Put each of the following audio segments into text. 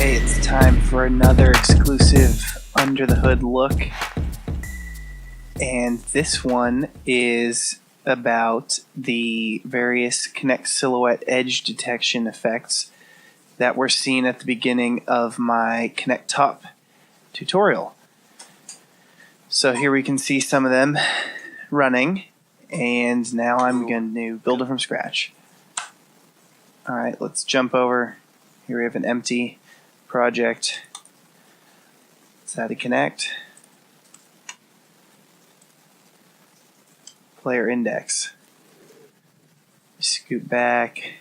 Okay, it's time for another exclusive Under the Hood look. And this one is about the various Kinect silhouette edge detection effects that were seen at the beginning of my Kinect Top tutorial. So here we can see some of them running, and now I'm going to build them from scratch. Alright, let's jump over. Here we have an empty project. Let's add a Kinect. Player index. Scoot back.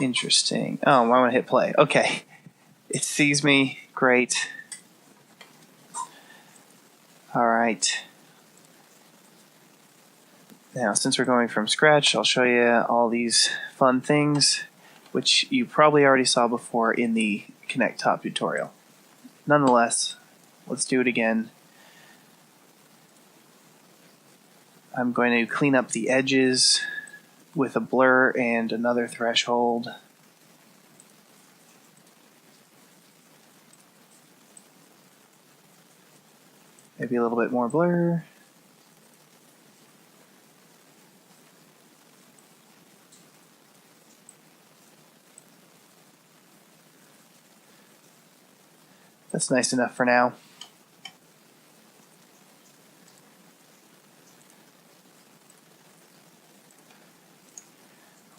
Interesting. Oh, I want to hit play. Okay. It sees me. Great. Alright. Now, since we're going from scratch, I'll show you all these fun things, which you probably already saw before in the Kinect Top tutorial. Nonetheless, let's do it again. I'm going to clean up the edges with a blur and another threshold. Maybe a little bit more blur. That's nice enough for now.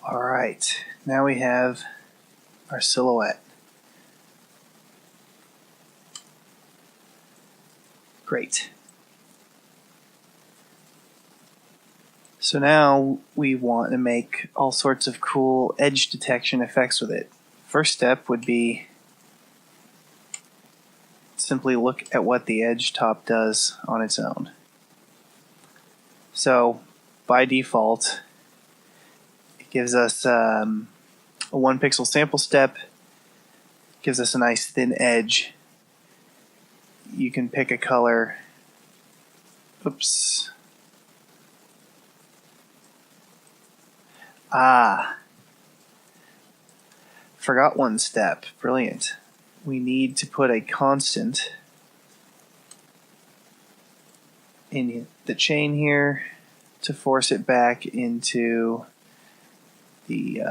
Alright, now we have our silhouette. Great. So now we want to make all sorts of cool edge detection effects with it. First step would be simply look at what the edge top does on its own. So by default, it gives us a 1 pixel sample step, gives us a nice thin edge. You can pick a color. Oops. Forgot one step. Brilliant. We need to put a constant in the chain here to force it back into the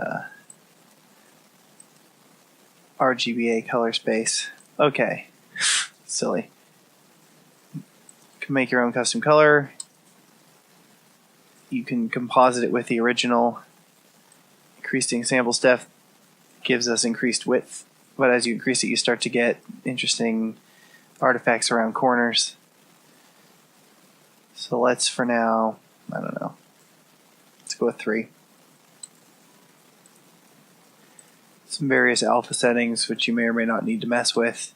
RGBA color space. Okay, silly. You can make your own custom color. You can composite it with the original. Increasing sample step gives us increased width. But as you increase it, you start to get interesting artifacts around corners. So let's, for now, I don't know. Let's go with 3. Some various alpha settings, which you may or may not need to mess with.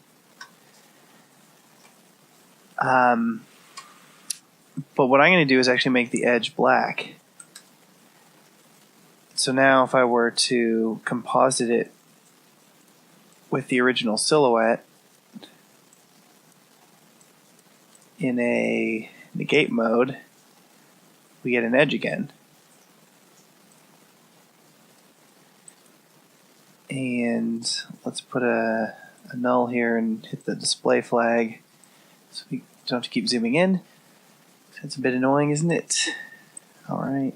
But what I'm going to do is actually make the edge black. So now if I were to composite it with the original silhouette in a negate mode, we get an edge again. And let's put a null here and hit the display flag so we don't have to keep zooming in. That's a bit annoying, isn't it? Alright.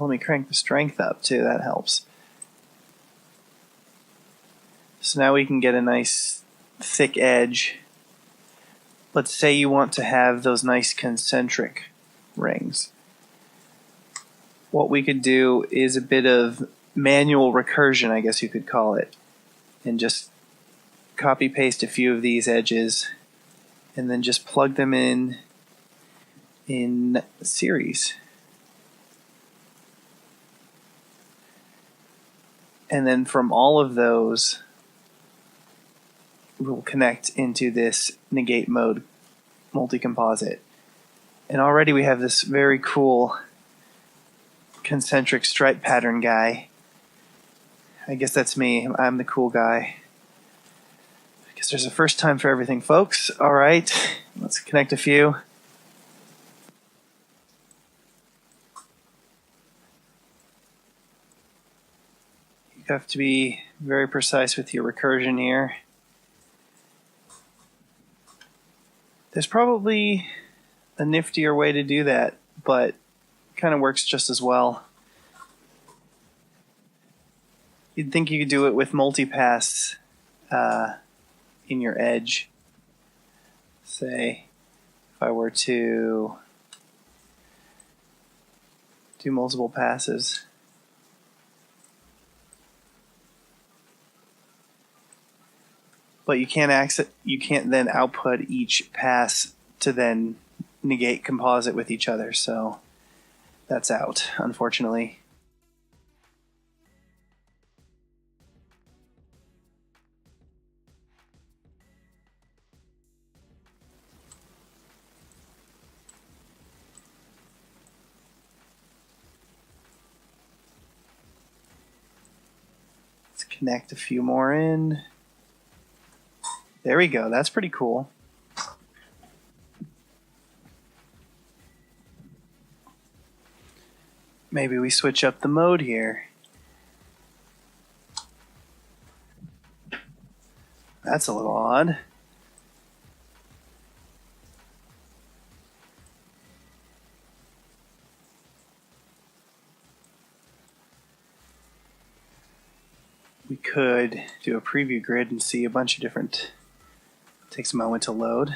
Let me crank the strength up too, that helps. So now we can get a nice thick edge. Let's say you want to have those nice concentric rings. What we could do is a bit of manual recursion, I guess you could call it, and just copy paste a few of these edges and then just plug them in series. And then from all of those, we'll connect into this negate mode multi-composite. And already we have this very cool concentric stripe pattern guy. I guess that's me. I'm the cool guy. I guess there's a first time for everything, folks. Alright, let's connect a few. You have to be very precise with your recursion here. There's probably a niftier way to do that, but it kind of works just as well. You'd think you could do it with multipass in your edge. Say, if I were to do multiple passes. But you can't then output each pass to then negate composite with each other, so that's out, unfortunately. Let's connect a few more in. There we go, that's pretty cool. Maybe we switch up the mode here. That's a little odd. We could do a preview grid and see a bunch of different. Takes a moment to load.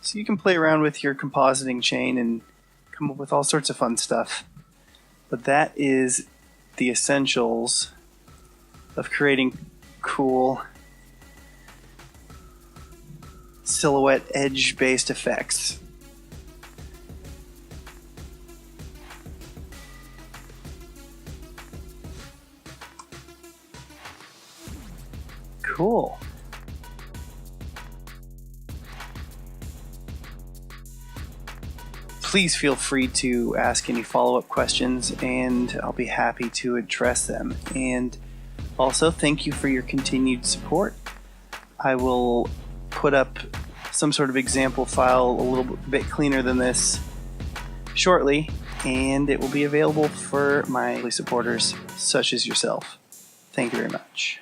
So you can play around with your compositing chain and come up with all sorts of fun stuff. But that is the essentials of creating cool silhouette edge-based effects. Cool. Please feel free to ask any follow-up questions and I'll be happy to address them. And also, thank you for your continued support. I will put up some sort of example file a little bit cleaner than this shortly, and it will be available for my supporters such as yourself. Thank you very much.